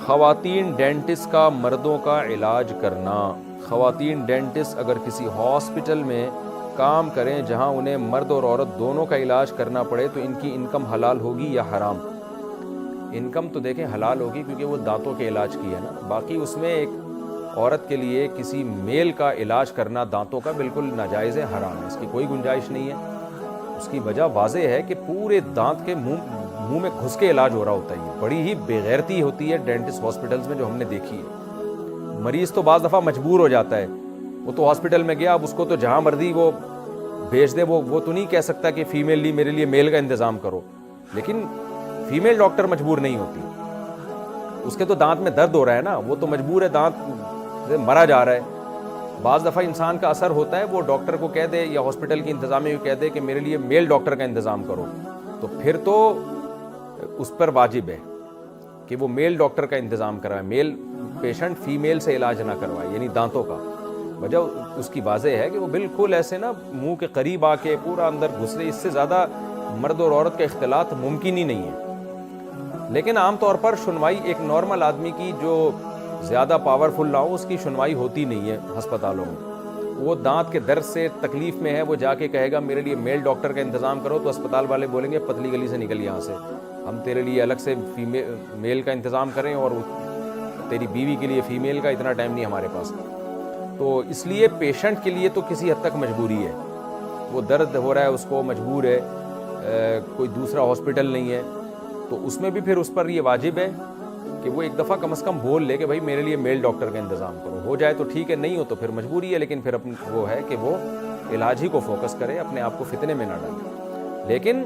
خواتین ڈینٹسٹ کا مردوں کا علاج کرنا۔ خواتین ڈینٹسٹ اگر کسی ہاسپٹل میں کام کریں جہاں انہیں مرد اور عورت دونوں کا علاج کرنا پڑے تو ان کی انکم حلال ہوگی یا حرام؟ انکم تو دیکھیں حلال ہوگی کیونکہ وہ دانتوں کے علاج کی ہے نا، باقی اس میں ایک عورت کے لیے کسی میل کا علاج کرنا دانتوں کا بالکل ناجائز ہے، حرام ہے، اس کی کوئی گنجائش نہیں ہے۔ اس کی وجہ واضح ہے کہ پورے دانت کے منہ میں گھس کے علاج ہو رہا ہوتا ہے، بڑی ہی بے غیرتی ہوتی ہے ڈینٹسٹ ہاسپٹلز میں جو ہم نے دیکھی ہے۔ مریض تو بعض دفعہ مجبور ہو جاتا ہے، وہ تو ہاسپٹل میں گیا، اب اس کو تو جہاں مرضی وہ بھیج دے، وہ تو نہیں کہہ سکتا کہ فیمیل لی میرے لیے میل کا انتظام کرو، لیکن فیمیل ڈاکٹر مجبور نہیں ہوتی، اس کے تو دانت میں درد ہو رہا ہے نا، وہ تو مجبور ہے، دانت سے مرا جا رہا ہے۔ بعض دفعہ انسان کا اثر ہوتا ہے، وہ ڈاکٹر کو کہہ دے یا ہاسپٹل کی انتظامیہ کو کہہ دے کہ میرے لیے میل ڈاکٹر کا انتظام کرو، تو پھر تو اس پر واجب ہے کہ وہ میل ڈاکٹر کا انتظام کروائے، میل پیشنٹ فیمیل سے علاج نہ کروائے، یعنی دانتوں کا۔ وجہ اس کی واضح ہے کہ وہ بالکل ایسے نا منہ کے قریب آ کے پورا اندر گھس رہے، اس سے زیادہ مرد اور عورت کا اختلاط ممکن ہی نہیں ہے۔ لیکن عام طور پر سنوائی ایک نارمل آدمی کی جو زیادہ پاورفل نہ ہو، اس کی سنوائی ہوتی نہیں ہے ہسپتالوں میں۔ وہ دانت کے درد سے تکلیف میں ہے، وہ جا کے کہے گا میرے لیے میل ڈاکٹر کا انتظام کرو، تو اسپتال والے بولیں گے پتلی گلی سے نکل یہاں سے، ہم تیرے لیے الگ سے میل کا انتظام کریں اور تیری بیوی کے لیے فیمیل کا، اتنا ٹائم نہیں ہمارے پاس۔ تو اس لیے پیشنٹ کے لیے تو کسی حد تک مجبوری ہے، وہ درد ہو رہا ہے، اس کو مجبور ہے، کوئی دوسرا ہاسپٹل نہیں ہے، تو اس میں بھی پھر اس پر یہ واجب ہے کہ وہ ایک دفعہ کم از کم بول لے کہ بھائی میرے لیے میل ڈاکٹر کا انتظام کرو، ہو جائے تو ٹھیک ہے، نہیں ہو تو پھر مجبوری ہے، لیکن پھر وہ ہے کہ وہ علاج ہی کو فوکس کرے، اپنے آپ کو فتنے میں نہ ڈالے۔ لیکن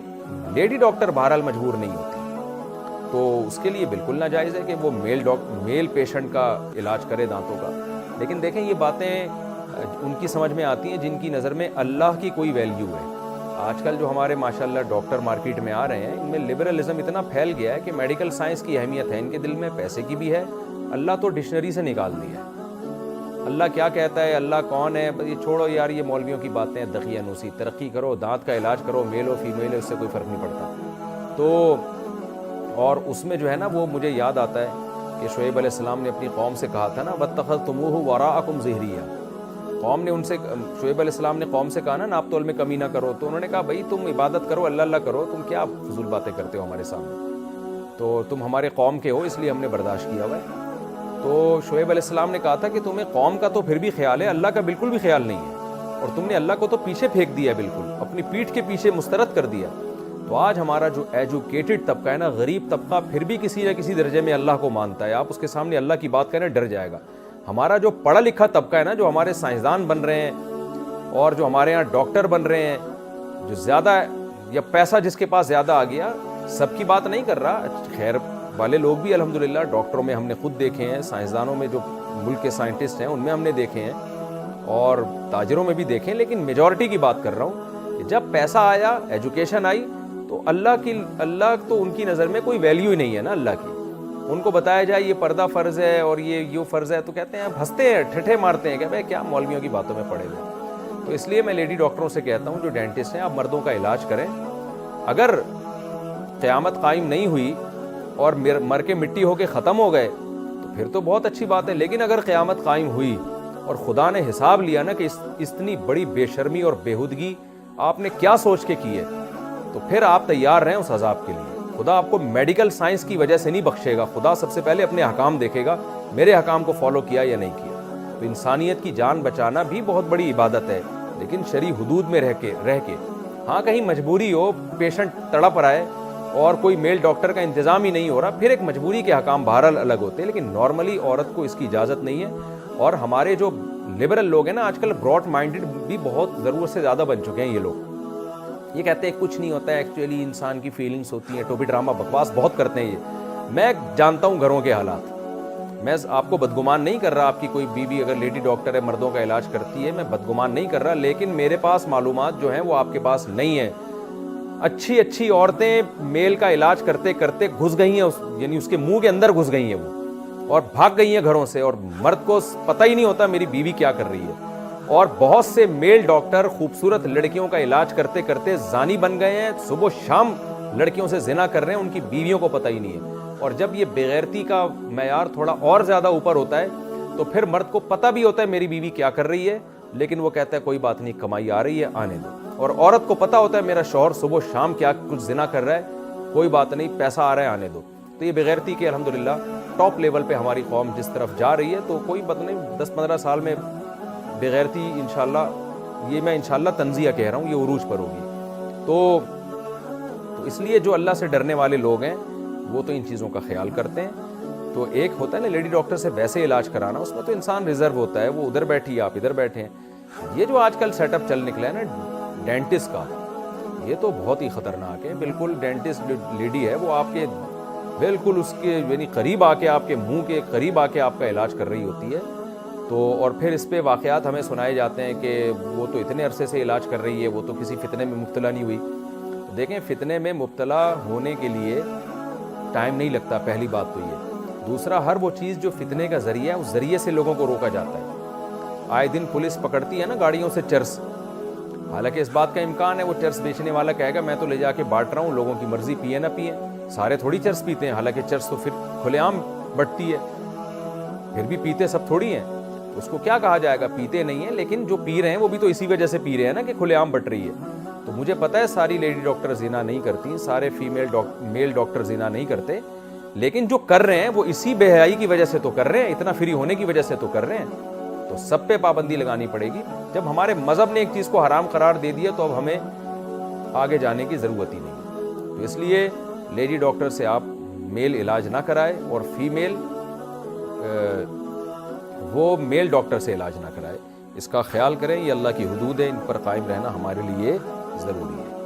لیڈی ڈاکٹر بہرحال مجبور نہیں ہوتی، تو اس کے لیے بالکل ناجائز ہے کہ وہ میل پیشنٹ کا علاج کرے دانتوں کا۔ لیکن دیکھیں یہ باتیں ان کی سمجھ میں آتی ہیں جن کی نظر میں اللہ کی کوئی ویلیو ہے۔ آج کل جو ہمارے ماشاءاللہ ڈاکٹر مارکیٹ میں آ رہے ہیں، ان میں لبرلزم اتنا پھیل گیا ہے کہ میڈیکل سائنس کی اہمیت ہے ان کے دل میں، پیسے کی بھی ہے، اللہ تو ڈکشنری سے نکال دیا ہے۔ اللہ کیا کہتا ہے، اللہ کون ہے، یہ چھوڑو یار، یہ مولویوں کی باتیں، دقیانوسی، ترقی کرو، دانت کا علاج کرو، میل ہو فیمیل ہو، اس سے کوئی فرق نہیں پڑتا۔ تو اور اس میں جو ہے نا، وہ مجھے یاد آتا ہے کہ شعیب علیہ السلام نے اپنی قوم سے کہا تھا نا وَاتَّخَذْتُمُوهُ وَرَاءَكُمْ ظِهْرِيًّا، قوم نے ان سے، شعیب علیہ السلام نے قوم سے کہا نا ناپ تول میں کمی نہ کرو، تو انہوں نے کہا بھائی تم عبادت کرو، اللہ اللہ کرو، تم کیا فضول باتیں کرتے ہو ہمارے سامنے، تو تم ہمارے قوم کے ہو اس لیے ہم نے برداشت کیا ہوا ہے۔ تو شعیب علیہ السلام نے کہا تھا کہ تمہیں قوم کا تو پھر بھی خیال ہے، اللہ کا بالکل بھی خیال نہیں ہے، اور تم نے اللہ کو تو پیچھے پھینک دیا، بالکل اپنی پیٹھ کے پیچھے مسترد کر دیا۔ تو آج ہمارا جو ایجوکیٹڈ طبقہ ہے نا، غریب طبقہ، پھر بھی کسی نہ کسی درجے میں اللہ کو مانتا ہے، آپ اس کے سامنے اللہ کی بات کریں ڈر جائے گا۔ ہمارا جو پڑھا لکھا طبقہ ہے نا، جو ہمارے سائنسدان بن رہے ہیں اور جو ہمارے یہاں ڈاکٹر بن رہے ہیں، جو زیادہ یا پیسہ جس کے پاس زیادہ آ گیا، سب کی بات نہیں کر رہا، خیر والے لوگ بھی الحمدللہ ڈاکٹروں میں ہم نے خود دیکھے ہیں، سائنسدانوں میں جو ملک کے سائنٹسٹ ہیں ان میں ہم نے دیکھے ہیں، اور تاجروں میں بھی دیکھے ہیں، لیکن میجورٹی کی بات کر رہا ہوں کہ جب پیسہ آیا، ایجوکیشن آئی، تو اللہ تو ان کی نظر میں کوئی ویلیو ہی نہیں ہے نا اللہ کی۔ ان کو بتایا جائے یہ پردہ فرض ہے اور یہ فرض ہے، تو کہتے ہیں، ہنستے ہیں، ٹھٹھے مارتے ہیں کہ بھائی کیا مولویوں کی باتوں میں پڑے ہوئے۔ تو اس لیے میں لیڈی ڈاکٹروں سے کہتا ہوں جو ڈینٹسٹ ہیں، آپ مردوں کا علاج کریں۔ اگر قیامت قائم نہیں ہوئی اور مر کے مٹی ہو کے ختم ہو گئے تو پھر تو بہت اچھی بات ہے، لیکن اگر قیامت قائم ہوئی اور خدا نے حساب لیا نا کہ اتنی بڑی بے شرمی اور بےہودگی آپ نے کیا سوچ کے کی ہے، تو پھر آپ تیار رہیں اس عذاب کے لیے۔ خدا آپ کو میڈیکل سائنس کی وجہ سے نہیں بخشے گا، خدا سب سے پہلے اپنے حکام دیکھے گا، میرے حکام کو فالو کیا یا نہیں کیا۔ تو انسانیت کی جان بچانا بھی بہت بڑی عبادت ہے، لیکن شرعی حدود میں رہ کے ہاں کہیں مجبوری ہو، پیشنٹ تڑپ رہا ہے اور کوئی میل ڈاکٹر کا انتظام ہی نہیں ہو رہا، پھر ایک مجبوری کے حکام بہرحال الگ ہوتے ہیں، لیکن نارملی عورت کو اس کی اجازت نہیں ہے۔ اور ہمارے جو لبرل لوگ ہیں نا، آج کل براڈ مائنڈڈ بھی بہت ضرورت سے زیادہ بن چکے ہیں یہ لوگ، یہ کہتے ہیں کچھ نہیں ہوتا ہے، ایکچولی انسان کی فیلنگس ہوتی ہیں، ٹوپی ڈرامہ بکواس بہت کرتے ہیں یہ۔ میں جانتا ہوں گھروں کے حالات، میں آپ کو بدگمان نہیں کر رہا، آپ کی کوئی بیوی اگر لیڈی ڈاکٹر ہے، مردوں کا علاج کرتی ہے، میں بدگمان نہیں کر رہا، لیکن میرے پاس معلومات جو ہیں وہ آپ کے پاس نہیں ہیں۔ اچھی عورتیں میل کا علاج کرتے کرتے گھس گئی ہیں، یعنی اس کے منہ کے اندر گھس گئی ہیں وہ، اور بھاگ گئی ہیں گھروں سے، اور مرد کو پتہ ہی نہیں ہوتا میری بیوی کیا کر رہی ہے۔ اور بہت سے میل ڈاکٹر خوبصورت لڑکیوں کا علاج کرتے کرتے زانی بن گئے ہیں، صبح شام لڑکیوں سے زنا کر رہے ہیں، ان کی بیویوں کو پتہ ہی نہیں ہے۔ اور جب یہ بےغیرتی کا معیار تھوڑا اور زیادہ اوپر ہوتا ہے تو پھر مرد کو پتہ بھی ہوتا ہے میری بیوی کیا کر رہی ہے، لیکن وہ کہتا ہے کوئی بات نہیں، کمائی آ رہی ہے آنے دو، اور عورت کو پتہ ہوتا ہے میرا شوہر صبح شام کیا کچھ زنا کر رہا ہے، کوئی بات نہیں، پیسہ آ رہا ہے آنے دو۔ تو یہ بےغیرتی کے الحمدللہ ٹاپ لیول پہ ہماری قوم جس طرف جا رہی ہے، تو کوئی بات نہیں، 10-15 سال میں بےغیرتی انشاءاللہ، یہ میں انشاءاللہ تنزیہ کہہ رہا ہوں، یہ عروج پر ہوگی۔ تو اس لیے جو اللہ سے ڈرنے والے لوگ ہیں وہ تو ان چیزوں کا خیال کرتے ہیں۔ تو ایک ہوتا ہے نا لیڈی ڈاکٹر سے ویسے علاج کرانا، اس میں تو انسان ریزرو ہوتا ہے، وہ ادھر بیٹھی آپ ادھر بیٹھے ہیں۔ یہ جو آج کل سیٹ اپ چل نکلا ہے نا ڈینٹسٹ کا، یہ تو بہت ہی خطرناک ہے۔ بالکل ڈینٹسٹ لیڈی ہے وہ آپ کے بالکل اس کے یعنی قریب آ کے، آپ کے منہ کے قریب آ کے آپ کا علاج کر رہی ہوتی ہے۔ تو اور پھر اس پہ واقعات ہمیں سنائے جاتے ہیں کہ وہ تو اتنے عرصے سے علاج کر رہی ہے، وہ تو کسی فتنے میں مبتلا نہیں ہوئی۔ دیکھیں فتنے میں مبتلا ہونے کے لیے ٹائم نہیں لگتا، پہلی بات تو یہ۔ دوسرا، ہر وہ چیز جو فتنے کا ذریعہ ہے اس ذریعے سے لوگوں کو روکا جاتا ہے۔ آئے دن پولیس پکڑتی ہے نا گاڑیوں سے چرس، حالانکہ اس بات کا امکان ہے وہ چرس بیچنے والا کہے گا میں تو لے جا کے بانٹ رہا ہوں، لوگوں کی مرضی پیے نہ پیے، سارے تھوڑی چرس پیتے ہیں، حالانکہ چرس تو پھر کھلے عام بٹتی ہے، پھر بھی پیتے سب تھوڑی ہیں۔ اس کو کیا کہا جائے گا؟ پیتے نہیں ہیں، لیکن جو پی رہے ہیں وہ بھی تو اسی وجہ سے پی رہے ہیں نا کہ کھلے عام بٹ رہی ہے۔ تو مجھے پتہ ہے ساری لیڈی ڈاکٹر زنا نہیں کرتی، سارے میل ڈاکٹر زنا نہیں کرتے، لیکن جو کر رہے ہیں وہ اسی بے حیائی کی وجہ سے تو کر رہے ہیں، اتنا فری ہونے کی وجہ سے تو کر رہے ہیں۔ تو سب پہ پابندی لگانی پڑے گی۔ جب ہمارے مذہب نے ایک چیز کو حرام قرار دے دیا تو اب ہمیں آگے جانے کی ضرورت ہی نہیں۔ تو اس لیے لیڈی ڈاکٹر سے آپ میل علاج نہ کرائے، اور فیمیل وہ میل ڈاکٹر سے علاج نہ کرائے، اس کا خیال کریں۔ یہ اللہ کی حدود ہے، ان پر قائم رہنا ہمارے لیے ضروری ہے۔